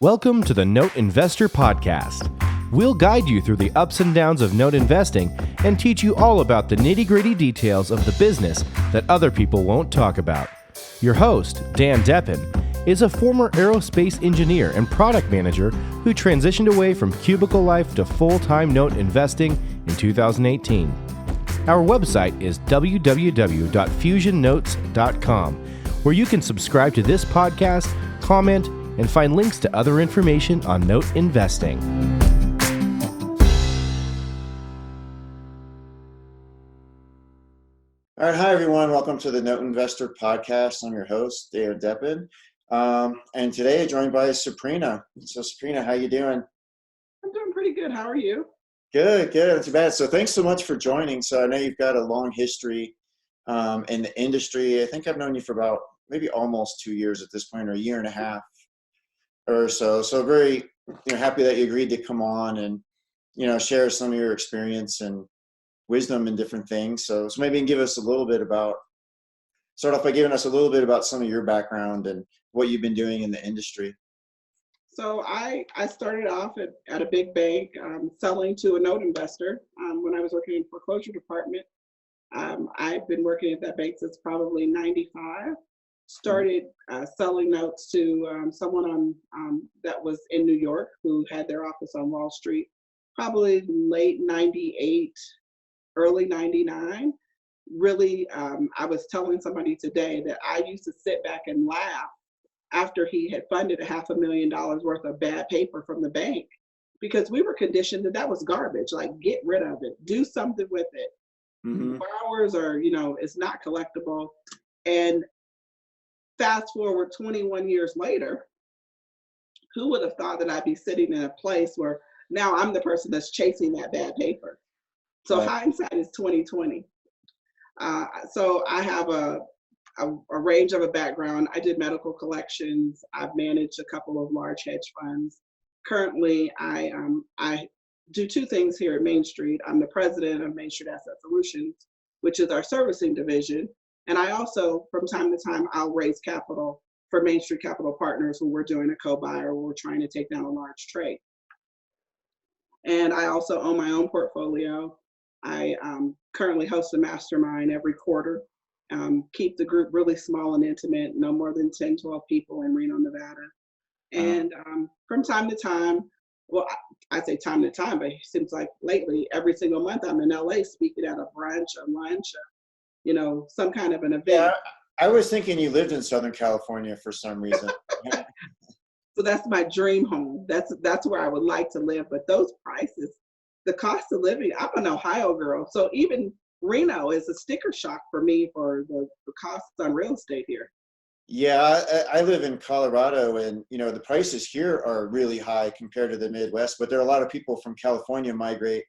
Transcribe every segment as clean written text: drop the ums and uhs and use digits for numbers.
Welcome to the Note Investor Podcast. We'll guide you through the ups and downs of note investing and teach you all about the nitty-gritty details of the business that other people won't talk about. Your host, Dan Deppen, is a former aerospace engineer and product manager who transitioned away from cubicle life to full-time note investing in 2018. Our website is www.fusionnotes.com, where you can subscribe to this podcast, comment, and find links to other information on note investing. All right, hi everyone. Welcome to the Note Investor Podcast. I'm your host, Dan Deppen, and today I'm joined by Saprina. So, Saprina, how you doing? I'm doing pretty good. How are you? Good. Not too bad. So, thanks so much for joining. So, I know you've got a long history in the industry. I think I've known you for about maybe almost 2 years at this point, or a year and a half or so. So, very happy that you agreed to come on and share some of your experience and wisdom and different things. So maybe you can give us a little bit about, start off by giving us a little bit about some of your background and what you've been doing in the industry. So I started off at a big bank selling to a note investor when I was working in the foreclosure department. I've been working at that bank since probably 95. Started selling notes to someone that was in New York who had their office on Wall Street, probably late 98, early 99. Really, I was telling somebody today that I used to sit back and laugh after he had funded $500,000 worth of bad paper from the bank, because we were conditioned that was garbage. Like, get rid of it, do something with it. Mm-hmm. Borrowers are, it's not collectible. And fast forward 21 years later, who would have thought that I'd be sitting in a place where now I'm the person that's chasing that bad paper? So hindsight is 2020. So I have a range of a background. I did medical collections. I've managed a couple of large hedge funds. Currently, I do two things here at Main Street. I'm the president of Main Street Asset Solutions, which is our servicing division. And I also, from time to time, I'll raise capital for Main Street Capital Partners when we're doing a co-buy or we're trying to take down a large trade. And I also own my own portfolio. I currently host a mastermind every quarter, keep the group really small and intimate, no more than 10, 12 people in Reno, Nevada. And from time to time, well, I say time to time, but it seems like lately, every single month I'm in LA speaking at a brunch, a lunch, some kind of an event. Yeah, I was thinking you lived in Southern California for some reason. So that's my dream home. That's where I would like to live. But those prices, the cost of living, I'm an Ohio girl. So even Reno is a sticker shock for me for the costs on real estate here. Yeah, I live in Colorado, and the prices here are really high compared to the Midwest. But there are a lot of people from California migrate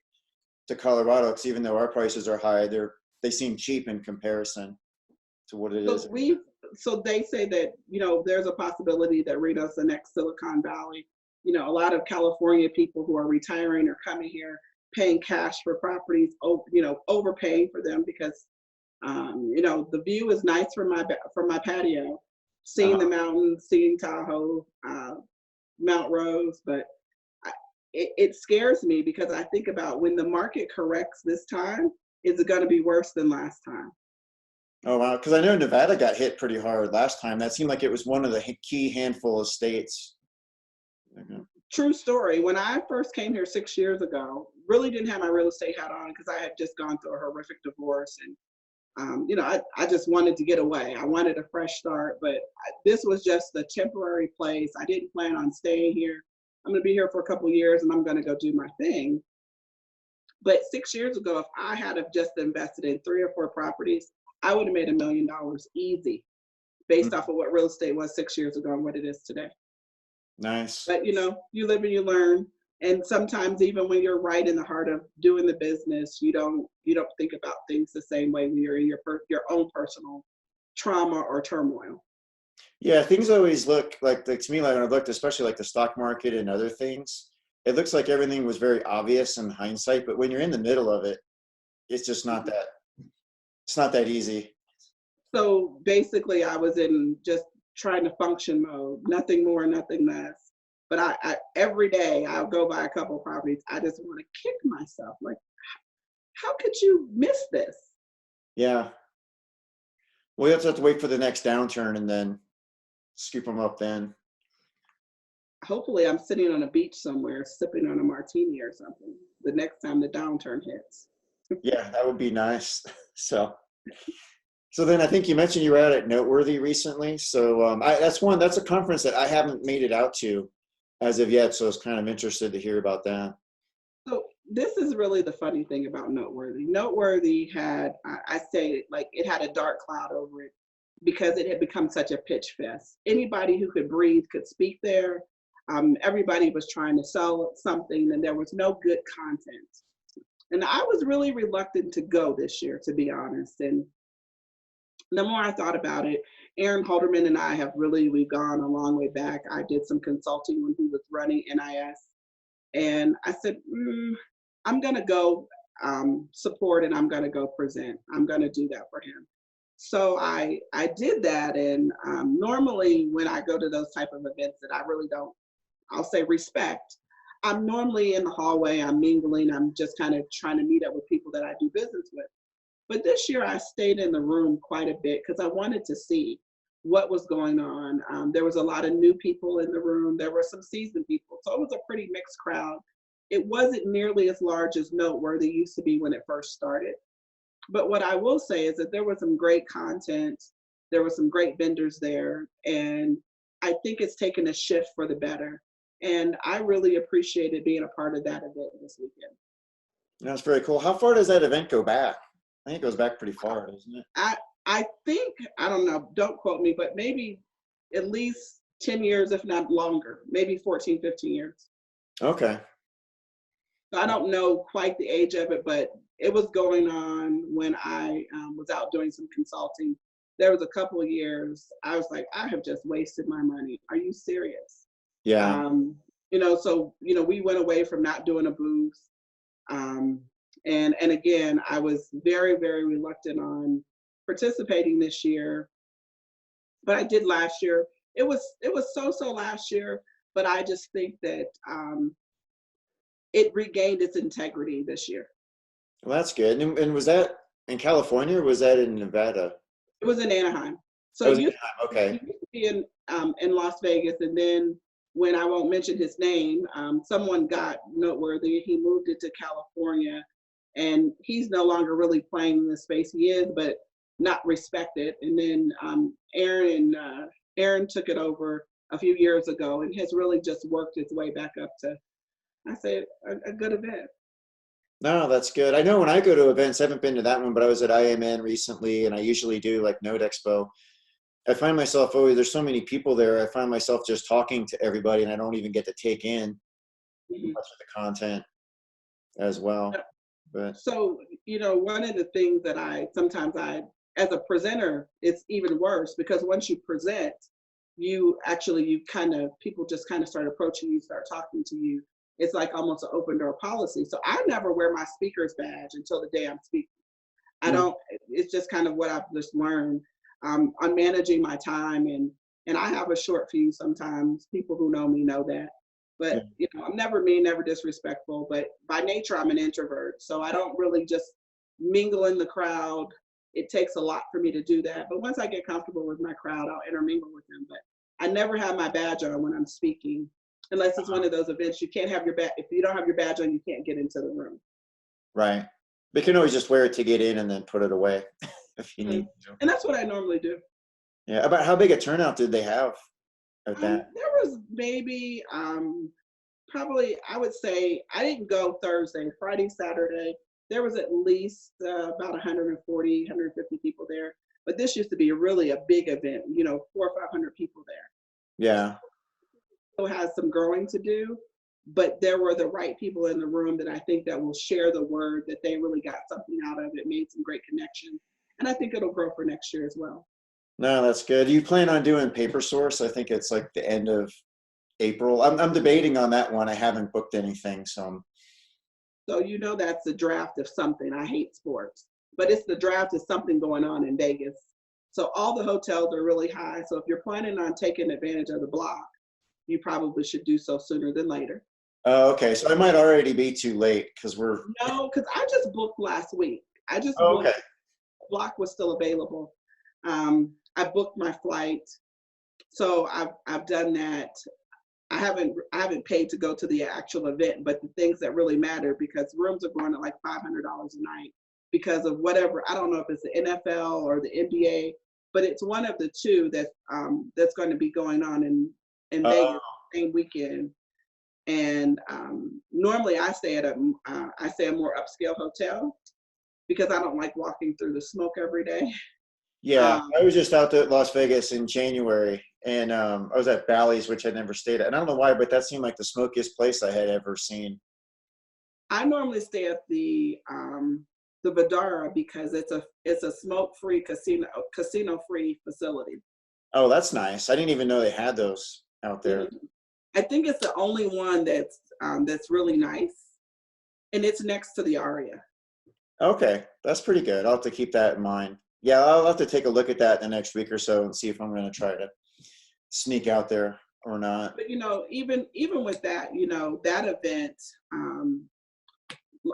to Colorado because even though our prices are high, they seem cheap in comparison to what it is. So they say that, there's a possibility that Reno's the next Silicon Valley. A lot of California people who are retiring are coming here, paying cash for properties, overpaying for them because, the view is nice from my patio, seeing the mountains, seeing Tahoe, Mount Rose, but it scares me because I think about when the market corrects this time, is it going to be worse than last time? Oh, wow. Because I know Nevada got hit pretty hard last time. That seemed like it was one of the key handful of states. Mm-hmm. True story. When I first came here 6 years ago, really didn't have my real estate hat on because I had just gone through a horrific divorce. And, I just wanted to get away. I wanted a fresh start, but this was just a temporary place. I didn't plan on staying here. I'm going to be here for a couple of years and I'm going to go do my thing. But 6 years ago, if I had have just invested in 3 or 4 properties, I would have made $1 million easy based off of what real estate was 6 years ago and what it is today. Nice. But you live and you learn. And sometimes even when you're right in the heart of doing the business, you don't think about things the same way when you're in your own personal trauma or turmoil. Yeah, things always look like to me, like when I looked, especially like the stock market and other things, it looks like everything was very obvious in hindsight, but when you're in the middle of it, it's just not that easy. So basically I was in just trying to function mode, nothing more, nothing less. But I every day I'll go by a couple properties. I just want to kick myself. Like, how could you miss this? Yeah. Well, you have to wait for the next downturn and then scoop them up then. Hopefully I'm sitting on a beach somewhere sipping on a martini or something the next time the downturn hits. Yeah, that would be nice. So then I think you mentioned you were out at Noteworthy recently. So that's a conference that I haven't made it out to as of yet. So I was kind of interested to hear about that. So this is really the funny thing about Noteworthy. Noteworthy had, I say, like, it had a dark cloud over it because it had become such a pitch fest. Anybody who could breathe could speak there. Everybody was trying to sell something, and there was no good content. And I was really reluctant to go this year, to be honest. And the more I thought about it, Aaron Holderman and I we've gone a long way back. I did some consulting when he was running NIS. And I said, I'm going to go support, and I'm going to go present. I'm going to do that for him. So I did that. And normally when I go to those type of events that I really don't, I'll say respect, I'm normally in the hallway, I'm mingling, I'm just kind of trying to meet up with people that I do business with. But this year I stayed in the room quite a bit because I wanted to see what was going on. There was a lot of new people in the room. There were some seasoned people. So it was a pretty mixed crowd. It wasn't nearly as large as Noteworthy used to be when it first started. But what I will say is that there was some great content. There were some great vendors there. And I think it's taken a shift for the better. And I really appreciated being a part of that event this weekend. That's very cool. How far does that event go back? I think it goes back pretty far, doesn't it? I think, I don't know, don't quote me, but maybe at least 10 years, if not longer, maybe 14, 15 years. Okay. So I don't know quite the age of it, but it was going on when I was out doing some consulting. There was a couple of years, I was like, I have just wasted my money. Are you serious? Yeah. So we went away from not doing a booth. And again, I was very, very reluctant on participating this year, but I did last year. It was so last year, but I just think that it regained its integrity this year. Well, that's good. And was that in California or was that in Nevada? It was in Anaheim. So it used to be in Las Vegas, and then when I won't mention his name, someone got Noteworthy. He moved it to California, and he's no longer really playing in the space he is, but not respected. And then Aaron took it over a few years ago and has really just worked its way back up to, I say, a good event. No, that's good. I know when I go to events, I haven't been to that one, but I was at IMN recently, and I usually do like Note Expo. I find myself there's so many people there. I find myself just talking to everybody, and I don't even get to take in much of the content as well. But so, one of the things that as a presenter, it's even worse because once you present, people just kind of start approaching you, start talking to you. It's like almost an open door policy. So I never wear my speaker's badge until the day I'm speaking. It's just kind of what I've just learned on managing my time. And I have a short fuse sometimes. People who know me know that. But, I'm never mean, never disrespectful. But by nature, I'm an introvert. So I don't really just mingle in the crowd. It takes a lot for me to do that. But once I get comfortable with my crowd, I'll intermingle with them. But I never have my badge on when I'm speaking. Unless it's one of those events, you can't have your badge. If you don't have your badge on, you can't get into the room. Right. But you can always just wear it to get in and then put it away if you need to. And that's what I normally do. Yeah. About how big a turnout did they have at that? There was maybe probably, I would say, I didn't go Thursday, Friday, Saturday. There was at least about 140, 150 people there. But this used to be really a big event, 400 or 500 people there. Yeah. Still has some growing to do, but there were the right people in the room that I think that will share the word that they really got something out of it, made some great connections. And I think it'll grow for next year as well. No, that's good. You plan on doing Paper Source? I think it's like the end of April. I'm debating on that one. I haven't booked anything, so that's the draft of something. I hate sports, but it's the draft of something going on in Vegas. So all the hotels are really high. So if you're planning on taking advantage of the block, you probably should do so sooner than later. Oh, okay. So I might already be too late because we're. No, because I just booked last week. I just Oh, booked. okay. Block was still available. I booked my flight, so I've done that. I haven't paid to go to the actual event, but the things that really matter, because rooms are going at like $500 a night because of whatever. I don't know if it's the NFL or the NBA, but it's one of the two that's going to be going on in Vegas same weekend. And normally I stay at a more upscale hotel because I don't like walking through the smoke every day. Yeah, I was just out there at Las Vegas in January, and I was at Bally's, which I'd never stayed at. And I don't know why, but that seemed like the smokiest place I had ever seen. I normally stay at the Vidara because it's a smoke-free casino-free facility. Oh, that's nice. I didn't even know they had those out there. Mm-hmm. I think it's the only one that's really nice, and it's next to the Aria. Okay, that's pretty good. I'll have to keep that in mind. Yeah, I'll have to take a look at that in the next week or so and see if I'm going to try to sneak out there or not. But even with that, that event,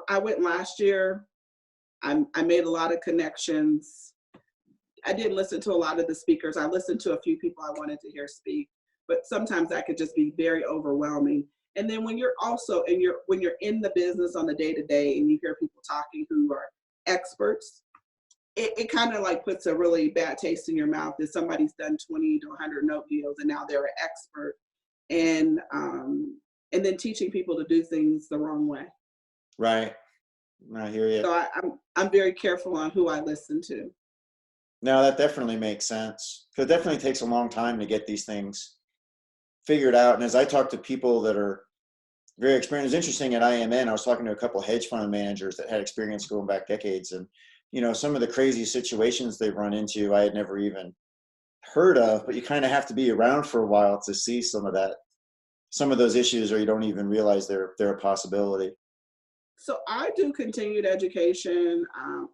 I went last year. I made a lot of connections. I didn't listen to a lot of the speakers. I listened to a few people I wanted to hear speak, but sometimes that could just be very overwhelming. And then when you're also when you're in the business on the day-to-day and you hear people talking who are experts, it kind of like puts a really bad taste in your mouth that somebody's done 20 to 100 note deals and now they're an expert, and then teaching people to do things the wrong way. Right. I hear you. So I'm very careful on who I listen to. No, that definitely makes sense. Because it definitely takes a long time to get these things figured out. And as I talk to people that are very experienced, it's interesting at IMN, I was talking to a couple of hedge fund managers that had experience going back decades. And, some of the crazy situations they've run into, I had never even heard of, but you kind of have to be around for a while to see some of those issues, or you don't even realize they're a possibility. So I do continued education.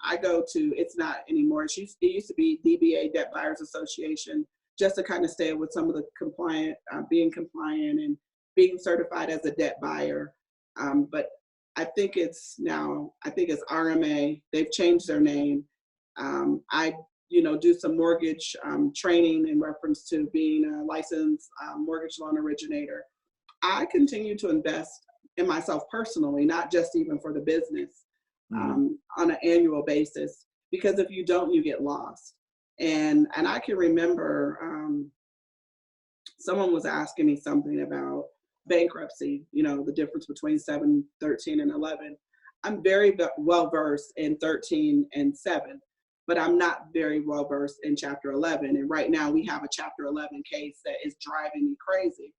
I go to, it's not anymore. It used to be DBA, Debt Buyers Association, just to kind of stay with some of the being compliant and being certified as a debt buyer. But I think it's RMA. They've changed their name. I do some mortgage training in reference to being a licensed mortgage loan originator. I continue to invest in myself personally, not just even for the business, on an annual basis, because if you don't, you get lost. And I can remember someone was asking me something about bankruptcy, the difference between 7, 13, and 11. I'm very well versed in 13 and 7, but I'm not very well versed in Chapter 11. And right now we have a Chapter 11 case that is driving me crazy.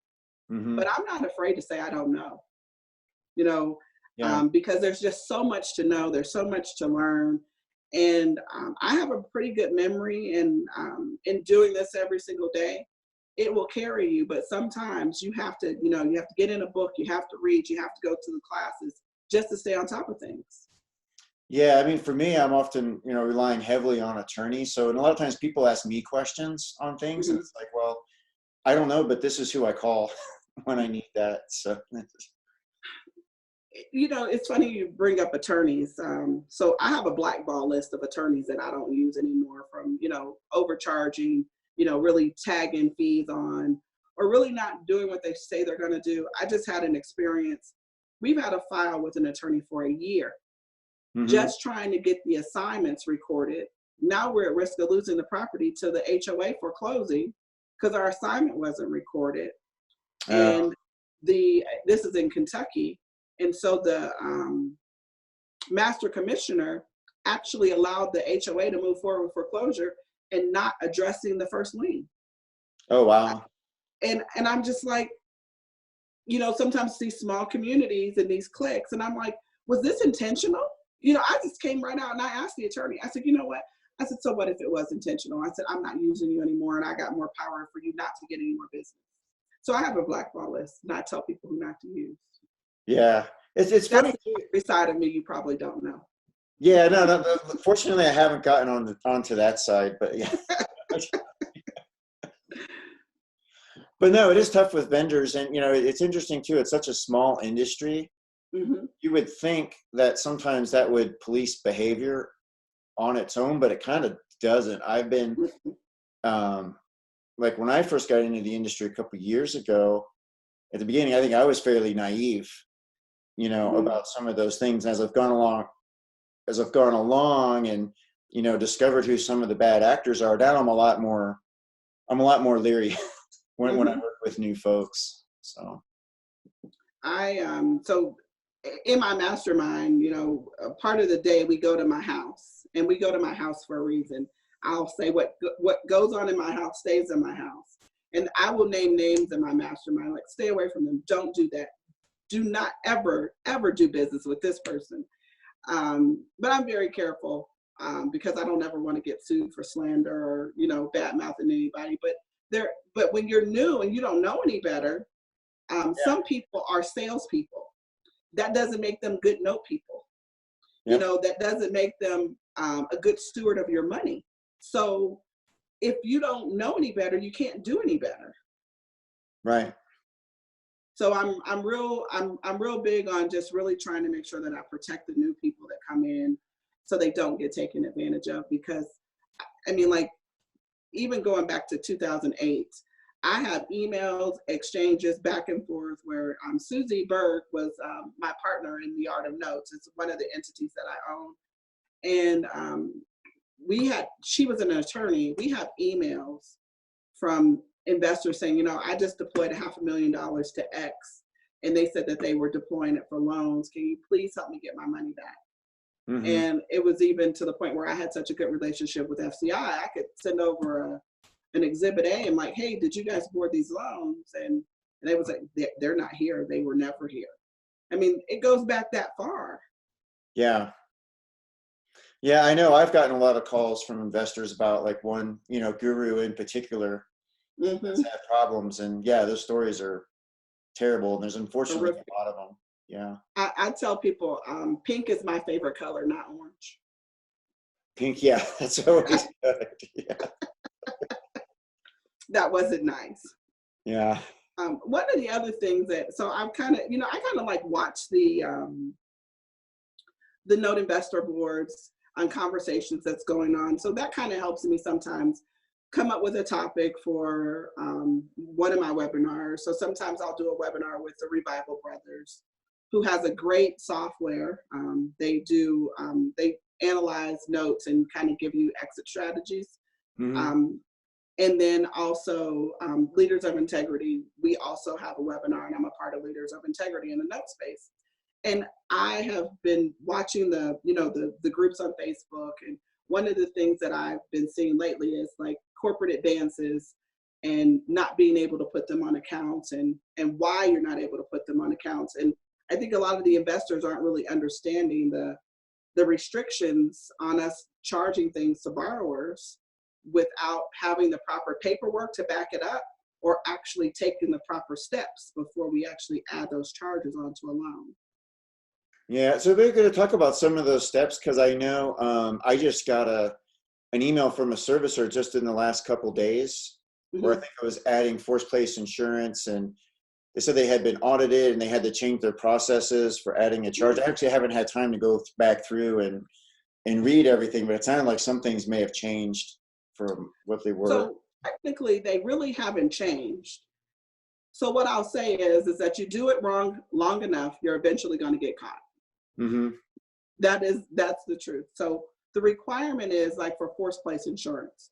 Mm-hmm. But I'm not afraid to say I don't know. Because there's just so much to know. There's so much to learn. And I have a pretty good memory, and in doing this every single day, it will carry you. But sometimes you have to get in a book, you have to read, you have to go to the classes just to stay on top of things. Yeah, I mean, for me, I'm often, relying heavily on attorneys. So, and a lot of times people ask me questions on things, mm-hmm. And it's like, well, I don't know, but this is who I call when I need that. So. It's funny you bring up attorneys. So I have a blackball list of attorneys that I don't use anymore, from, overcharging, really tagging fees on, or really not doing what they say they're going to do. I just had an experience. We've had a file with an attorney for a year, mm-hmm. just trying to get the assignments recorded. Now we're at risk of losing the property to the HOA foreclosing because our assignment wasn't recorded. And this is in Kentucky. And so the master commissioner actually allowed the HOA to move forward with foreclosure and not addressing the first lien. Oh, wow. And I'm just like, sometimes these small communities and these cliques, and I'm like, was this intentional? I just came right out and I asked the attorney, I said, you know what? I said, so what if it was intentional? I said, I'm not using you anymore, and I got more power for you not to get any more business. So I have a blackball list, and I tell people who not to use. Yeah, it's funny. That's side of me you probably don't know. Yeah, no. Fortunately, I haven't gotten onto that side, but yeah. But no, it is tough with vendors, and it's interesting too. It's such a small industry. Mm-hmm. You would think that sometimes that would police behavior on its own, but it kind of doesn't. I've been like when I first got into the industry a couple of years ago, at the beginning, I think I was fairly naive, about some of those things. As I've gone along and, discovered who some of the bad actors are, now I'm a lot more leery when I work with new folks. So so in my mastermind, a part of the day we go to my house, and we go to my house for a reason. I'll say what goes on in my house stays in my house. And I will name names in my mastermind, like stay away from them. Don't do that. Do not ever, ever do business with this person. But I'm very careful because I don't ever want to get sued for slander or, bad mouthing anybody. But when you're new and you don't know any better, some people are salespeople. That doesn't make them good note people. Yep. That doesn't make them a good steward of your money. So if you don't know any better, you can't do any better. Right. So I'm real big on just really trying to make sure that I protect the new people that come in so they don't get taken advantage of. Because I mean, like, even going back to 2008, I have emails, exchanges back and forth where Susie Berg was my partner in the Art of Notes. It's one of the entities that I own. And she was an attorney. We have emails from investors saying, I just deployed $500,000 to X, and they said that they were deploying it for loans. Can you please help me get my money back? Mm-hmm. And it was even to the point where I had such a good relationship with FCI, I could send over an Exhibit A and like, hey, did you guys board these loans? And they was like, they're not here. They were never here. I mean, it goes back that far. Yeah. Yeah, I know. I've gotten a lot of calls from investors about like one, guru in particular that's had problems. And yeah, those stories are terrible. And there's unfortunately a lot of them. Yeah. I tell people pink is my favorite color, not orange. Pink, yeah, that's always good. Yeah. That wasn't nice. Yeah. One of the other things so I'm kind of like watch the note investor boards on conversations that's going on. So that kind of helps me sometimes come up with a topic for one of my webinars. So sometimes I'll do a webinar with the Revival Brothers, who has a great software. They analyze notes and kind of give you exit strategies. Mm-hmm. And then also Leaders of Integrity. We also have a webinar, and I'm a part of Leaders of Integrity in the note space. And I have been watching the groups on Facebook. And one of the things that I've been seeing lately is like corporate advances and not being able to put them on accounts and why you're not able to put them on accounts. And I think a lot of the investors aren't really understanding the restrictions on us charging things to borrowers without having the proper paperwork to back it up or actually taking the proper steps before we actually add those charges onto a loan. Yeah, so we're going to talk about some of those steps because I know I just got an email from a servicer just in the last couple days where I think it was adding forced place insurance, and they said they had been audited and they had to change their processes for adding a charge. I actually haven't had time to go back through and read everything, but it sounded like some things may have changed from what they were. So technically, they really haven't changed. So what I'll say is that you do it wrong long enough, you're eventually going to get caught. Mm-hmm. That's the truth. So the requirement is like for forced place insurance.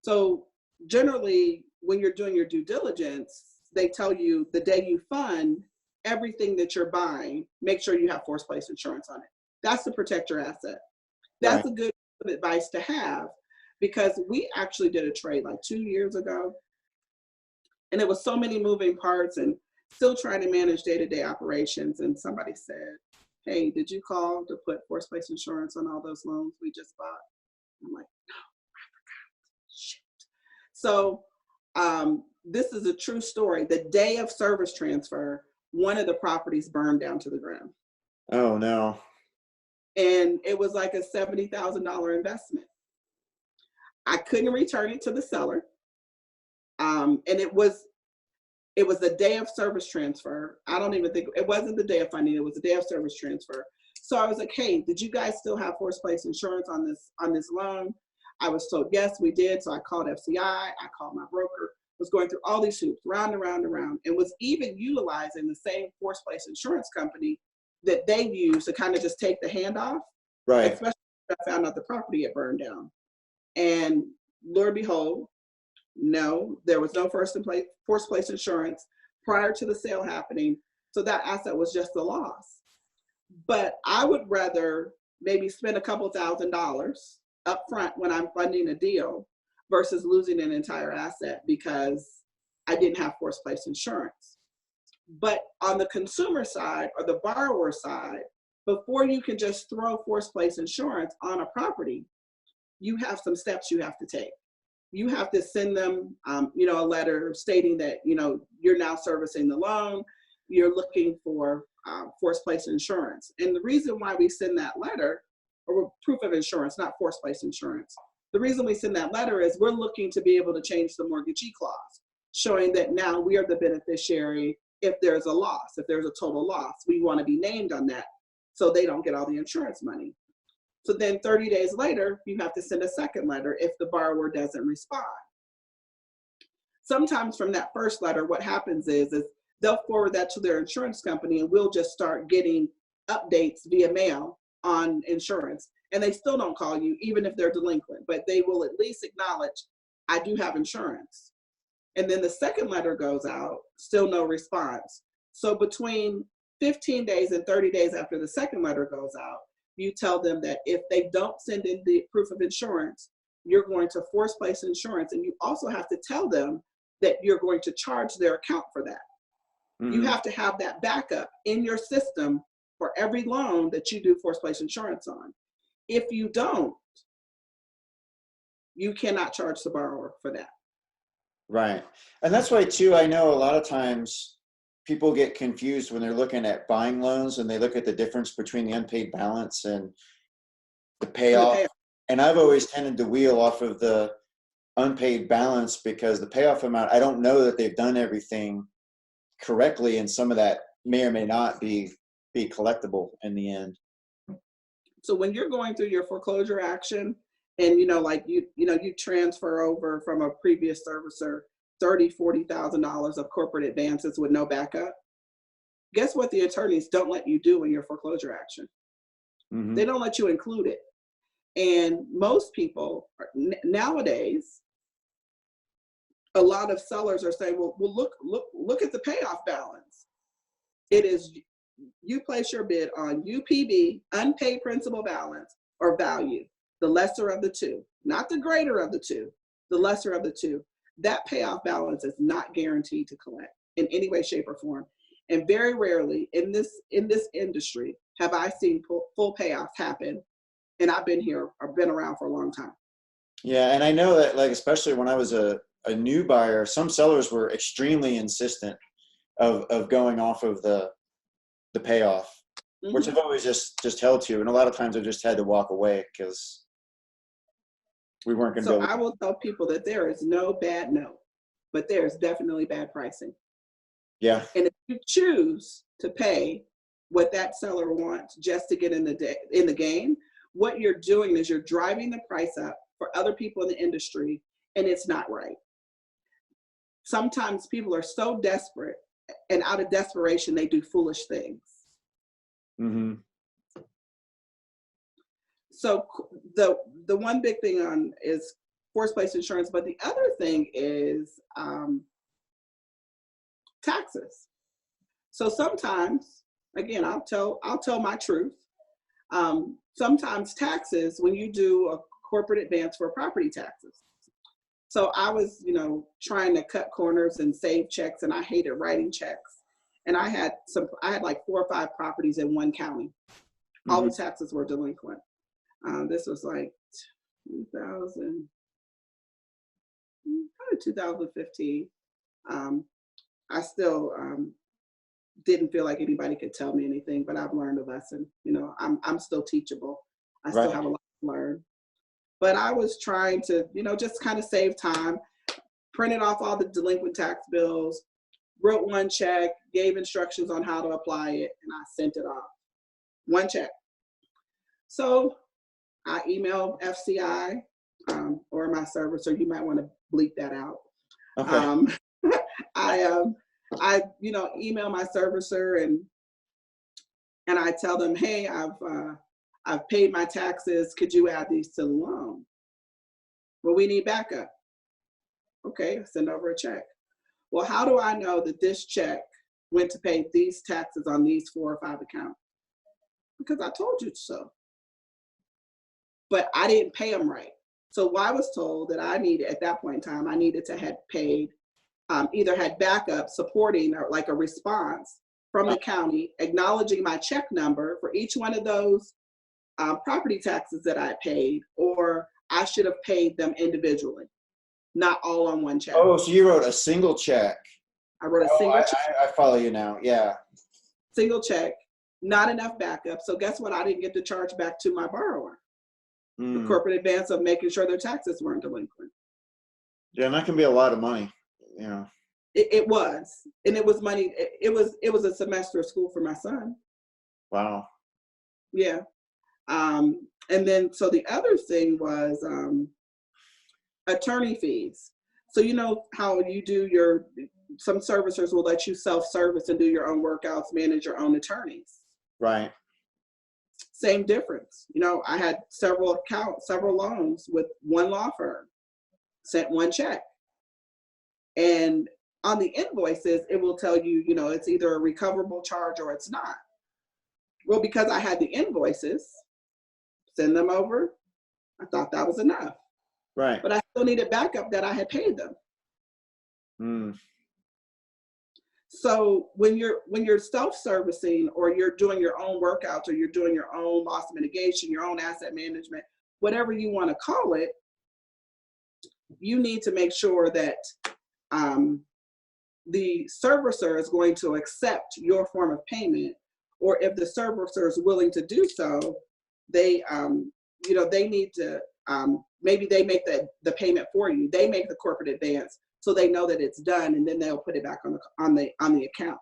So generally, when you're doing your due diligence, they tell you the day you fund everything that you're buying, make sure you have forced place insurance on it. That's to protect your asset. That's right. A good advice to have, because we actually did a trade like 2 years ago, and it was so many moving parts and still trying to manage day-to-day operations. And somebody said, hey, did you call to put forced place insurance on all those loans we just bought? I'm like, no, I forgot. Shit. So this is a true story. The day of service transfer, one of the properties burned down to the ground. Oh, no. And it was like a $70,000 investment. I couldn't return it to the seller. And it was It was the day of service transfer. I don't even think, it wasn't the day of funding, it was the day of service transfer. So I was like, hey, did you guys still have forced place insurance on this loan? I was told, yes, we did. So I called FCI, I called my broker, was going through all these hoops, round and round and round, and was even utilizing the same forced place insurance company that they use to kind of just take the handoff. Right. Especially when I found out the property had burned down. And Lord and behold, no, there was no forced place insurance prior to the sale happening. So that asset was just a loss. But I would rather maybe spend a couple $1,000s up front when I'm funding a deal versus losing an entire asset because I didn't have forced place insurance. But on the consumer side or the borrower side, before you can just throw forced place insurance on a property, you have some steps you have to take. You have to send them, a letter stating that, you're now servicing the loan. You're looking for forced place insurance. And the reason why we send that letter, or proof of insurance, not forced place insurance. The reason we send that letter is we're looking to be able to change the mortgagee clause, showing that now we are the beneficiary if there's a loss, if there's a total loss. We want to be named on that so they don't get all the insurance money. So then 30 days later, you have to send a second letter if the borrower doesn't respond. Sometimes from that first letter, what happens is they'll forward that to their insurance company and we'll just start getting updates via mail on insurance. And they still don't call you, even if they're delinquent, but they will at least acknowledge, I do have insurance. And then the second letter goes out, still no response. So between 15 days and 30 days after the second letter goes out, you tell them that if they don't send in the proof of insurance, you're going to force place insurance. And you also have to tell them that you're going to charge their account for that. Mm-hmm. You have to have that backup in your system for every loan that you do forced place insurance on. If you don't, you cannot charge the borrower for that. Right. And that's why too, I know a lot of times people get confused when they're looking at buying loans and they look at the difference between the unpaid balance and the payoff. And I've always tended to wheel off of the unpaid balance because the payoff amount, I don't know that they've done everything correctly, and some of that may or may not be collectible in the end. So when you're going through your foreclosure action and you transfer over from a previous servicer $30,000-$40,000 of corporate advances with no backup, guess what the attorneys don't let you do in your foreclosure action? Mm-hmm. They don't let you include it. And most people nowadays, a lot of sellers are saying, well, look at the payoff balance. It is, you place your bid on UPB, unpaid principal balance, or value, the lesser of the two, not the greater of the two, the lesser of the two. That payoff balance is not guaranteed to collect in any way, shape, or form. And very rarely in this industry have I seen full payoffs happen. And I've been around for a long time. Yeah, and I know that, like, especially when I was a new buyer, some sellers were extremely insistent of going off of the payoff, mm-hmm. which I've always just held to. And a lot of times I've just had to walk away because we weren't going to go. So I will tell people that there is no bad no, but there's definitely bad pricing. Yeah. And if you choose to pay what that seller wants just to get in the game, what you're doing is you're driving the price up for other people in the industry, and it's not right. Sometimes people are so desperate, and out of desperation, they do foolish things. Mm-hmm. So the one big thing is forced place insurance, but the other thing is taxes. So sometimes, again, I'll tell my truth. Sometimes taxes, when you do a corporate advance for property taxes. So I was, trying to cut corners and save checks, and I hated writing checks. And I had like 4 or 5 properties in one county. Mm-hmm. All the taxes were delinquent. This was like 2015. I still didn't feel like anybody could tell me anything, but I've learned a lesson. I'm still teachable. I still have a lot to learn. But I was trying to, just kind of save time, printed off all the delinquent tax bills, wrote one check, gave instructions on how to apply it, and I sent it off. One check. So I emailed FCI or my servicer. You might want to bleep that out. Okay. I email my servicer and I tell them, hey, I've paid my taxes. Could you add these to the loan? Well, we need backup. Okay, send over a check. Well, how do I know that this check went to pay these taxes on these 4 or 5 accounts? Because I told you so. But I didn't pay them right. So I was told that I needed, at that point in time, I needed to have paid, either had backup supporting or like a response from the county acknowledging my check number for each one of those property taxes that I paid, or I should have paid them individually, not all on one check. Oh, so you wrote a single check. I wrote a single check. I follow you now. Yeah. Single check, not enough backup. So guess what? I didn't get the charge back to my borrower. The corporate advance of making sure their taxes weren't delinquent. Yeah, and that can be a lot of money. Yeah. It was, and it was money. It was a semester of school for my son. Wow. Yeah. And then, so the other thing was attorney fees. So you know how you do some servicers will let you self-service and do your own workouts, manage your own attorneys. Right. Same difference. You know, I had several loans with one law firm, sent one check. And on the invoices, it will tell you, you know, it's either a recoverable charge or it's not. Well, because I had the invoices, send them over, I thought that was enough. Right. But I still needed backup that I had paid them. So when you're self-servicing, or you're doing your own workouts, or you're doing your own loss mitigation, your own asset management, whatever you want to call it, you need to make sure that the servicer is going to accept your form of payment, or if the servicer is willing to do so, they need to maybe they make the payment for you. They make the corporate advance, so they know that it's done, and then they'll put it back on the account.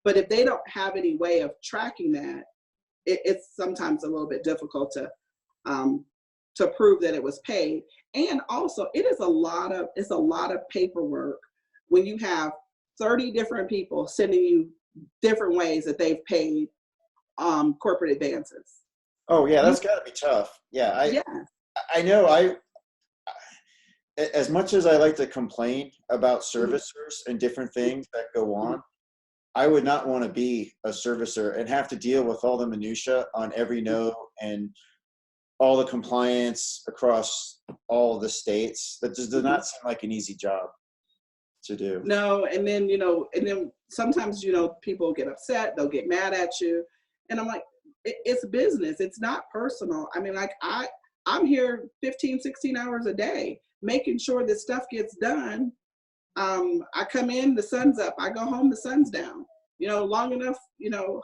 But if they don't have any way of tracking that, it's sometimes a little bit difficult to prove that it was paid. And also, it's a lot of paperwork when you have 30 different people sending you different ways that they've paid corporate advances. Oh yeah, that's got to be tough. Yeah, I know. As much as I like to complain about servicers and different things that go on, I would not want to be a servicer and have to deal with all the minutia on every note and all the compliance across all the states. That just does not seem like an easy job to do. No, and then sometimes, people get upset, they'll get mad at you. And I'm like, it's business. It's not personal. I mean, like I'm here 15, 16 hours a day, making sure that stuff gets done. I come in, the sun's up. I go home, the sun's down. Long enough,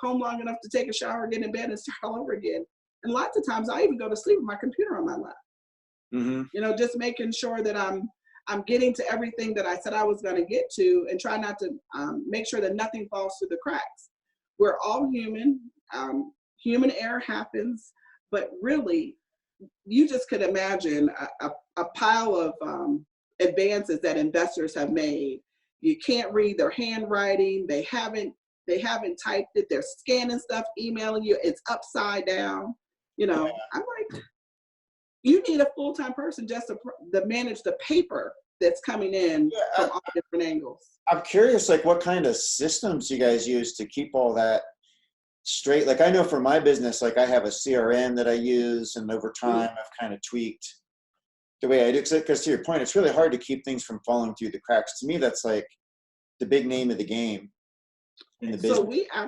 home long enough to take a shower, get in bed, and start all over again. And lots of times I even go to sleep with my computer on my lap. Mm-hmm. Just making sure that I'm getting to everything that I said I was going to get to, and try not to make sure that nothing falls through the cracks. We're all human. Human error happens, but really, you just could imagine a pile of advances that investors have made. You can't read their handwriting. They haven't typed it. They're scanning stuff, emailing you. It's upside down. I'm like, you need a full-time person just to manage the paper that's coming in from all different angles. I'm curious, like, what kind of systems you guys use to keep all that straight. Like, I know for my business, like, I have a CRM that I use, and over time I've kind of tweaked the way I do, because to your point, it's really hard to keep things from falling through the cracks. To me, that's like the big name of the game in the business.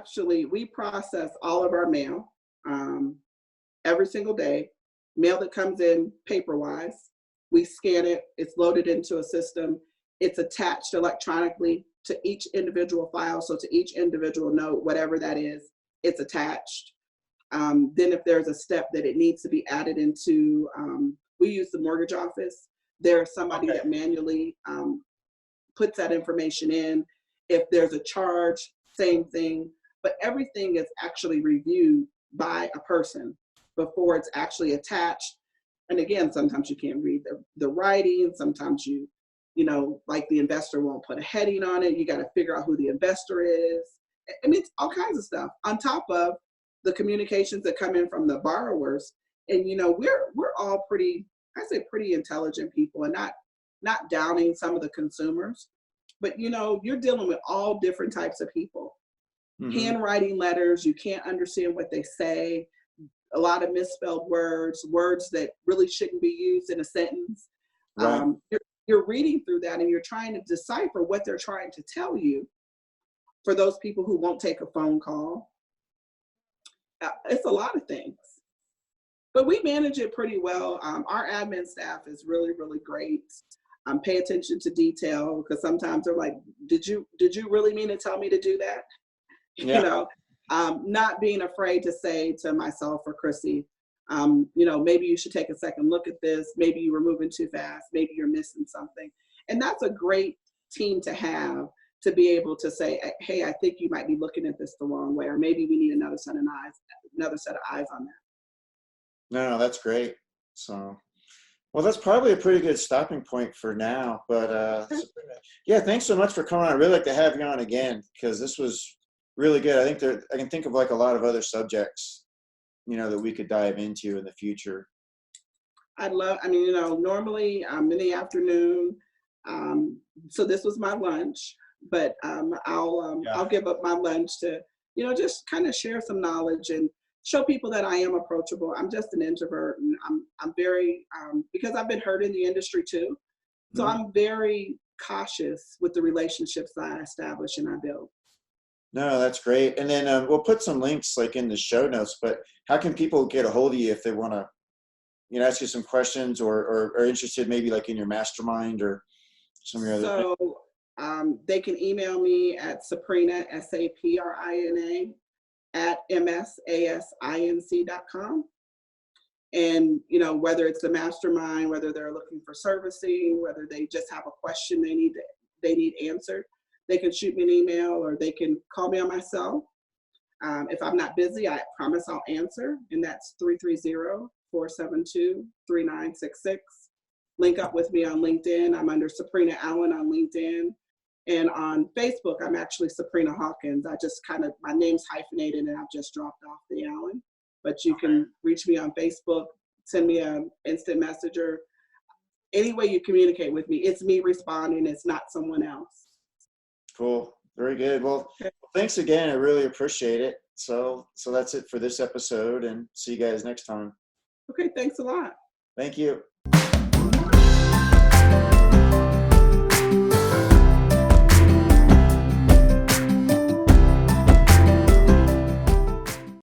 So we process all of our mail every single day. Mail that comes in paper-wise, we scan it, it's loaded into a system, it's attached electronically to each individual file, so to each individual note, whatever that is, it's attached. Then if there's a step that it needs to be added into, we use the mortgage office. There's somebody that manually puts that information in, If there's a charge, same thing. But everything is actually reviewed by a person before it's actually attached. And again, sometimes you can't read the writing. Sometimes like the investor won't put a heading on it. You got to figure out who the investor is. I mean, it's all kinds of stuff on top of the communications that come in from the borrowers. And, we're all pretty intelligent people, and not downing some of the consumers, but, you're dealing with all different types of people. Mm-hmm. Handwriting letters, you can't understand what they say. A lot of misspelled words that really shouldn't be used in a sentence. Right. You're reading through that and you're trying to decipher what they're trying to tell you for those people who won't take a phone call. It's a lot of things, but we manage it pretty well. Our admin staff is really, really great. Pay attention to detail, because sometimes they're like, did you really mean to tell me to do that? Yeah. Not being afraid to say to myself or Chrissy, maybe you should take a second look at this. Maybe you were moving too fast. Maybe you're missing something. And that's a great team to have, to be able to say, hey, I think you might be looking at this the wrong way, or maybe we need another set of eyes on that. No, that's great. So, well, that's probably a pretty good stopping point for now. But yeah, thanks so much for coming on. I'd really like to have you on again, because this was really good. I can think of like a lot of other subjects, that we could dive into in the future. Normally I'm in the afternoon. So this was my lunch, but I'll give up my lunch to, just kind of share some knowledge and show people that I am approachable. I'm just an introvert, and I'm very, because I've been hurt in the industry too. So mm-hmm. I'm very cautious with the relationships that I establish and I build. No, that's great. And then we'll put some links like in the show notes, but how can people get a hold of you if they want to, ask you some questions or are interested maybe like in your mastermind or some of your other things? So they can email me at Saprina, Saprina, at msasinc.com. And, whether it's the mastermind, whether they're looking for servicing, whether they just have a question they need answered, they can shoot me an email or they can call me on my cell. If I'm not busy, I promise I'll answer, and that's 330-472-3966. Link up with me on LinkedIn. I'm under Saprina Allen on LinkedIn. And on Facebook, I'm actually Saprina Hawkins. My name's hyphenated and I've just dropped off the Allen. But you can reach me on Facebook, send me an instant messenger. Any way you communicate with me, it's me responding. It's not someone else. Cool. Very good. Well, thanks again. I really appreciate it. So that's it for this episode, and see you guys next time. Okay. Thanks a lot. Thank you.